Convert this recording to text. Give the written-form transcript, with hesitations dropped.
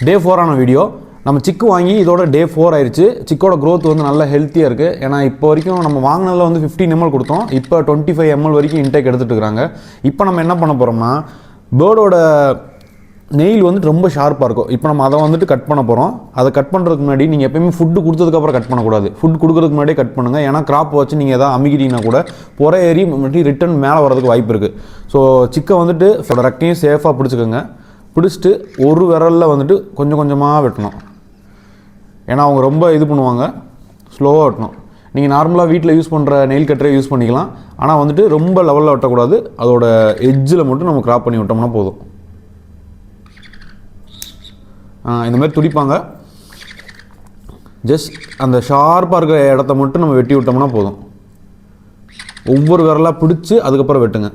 டே 4 video. நம்ம சிக்கு வாங்கி இதோட டே 4 ஆயிடுச்சு. சிக்கோட க்ரோத் வந்து நல்ல ஹெல்த்தியாக இருக்குது. ஏன்னா இப்போ வரைக்கும் நம்ம வாங்கினதில் வந்து 15 ml கொடுத்தோம். இப்போ 25 ml வரைக்கும் இன்டேக் எடுத்துகிட்டு இருக்கிறாங்க. இப்போ நம்ம என்ன பண்ண போகிறோம்னா, பேர்டோட நெயில் வந்துட்டு ரொம்ப ஷார்ப்பாக இருக்கும். இப்போ நம்ம அதை வந்துட்டு கட் பண்ண போகிறோம். அதை கட் பண்ணுறதுக்கு முன்னாடி நீங்கள் எப்பயுமே ஃபுட்டு கொடுத்ததுக்கப்புறம் கட் பண்ணக்கூடாது. ஃபுட் கொடுக்குறதுக்கு முன்னாடியே கட் பண்ணுங்கள். ஏன்னா கிராப் வச்சு நீங்கள் எதாவது அமுக்கிட்டீங்கன்னா கூட புற ஏறி ரிட்டன் மேலே வரதுக்கு வாய்ப்பு இருக்குது. ஸோ சிக்கை வந்துட்டு ரெக்கையும் சேஃபாக பிடிச்சிக்கோங்க. பிடிச்சிட்டு ஒரு விரலில் வந்துட்டு கொஞ்சம் கொஞ்சமாக வெட்டணும். ஏன்னா அவங்க ரொம்ப இது பண்ணுவாங்க, ஸ்லோவாக வெட்டணும். நீங்கள் நார்மலாக வீட்டில் யூஸ் பண்ணுற நெயில் கட்டரே யூஸ் பண்ணிக்கலாம். ஆனால் வந்துட்டு ரொம்ப லெவலில் வெட்டக்கூடாது. அதோட எட்ஜில் மட்டும் நம்ம கிராப் பண்ணி விட்டோம்னா போதும். இந்த மாதிரி துடிப்பாங்க. ஜஸ்ட் அந்த ஷார்ப்பாக இருக்கிற இடத்த மட்டும் நம்ம வெட்டி விட்டோம்னா போதும். ஒவ்வொரு விரலாக பிடிச்சி அதுக்கப்புறம் வெட்டுங்க.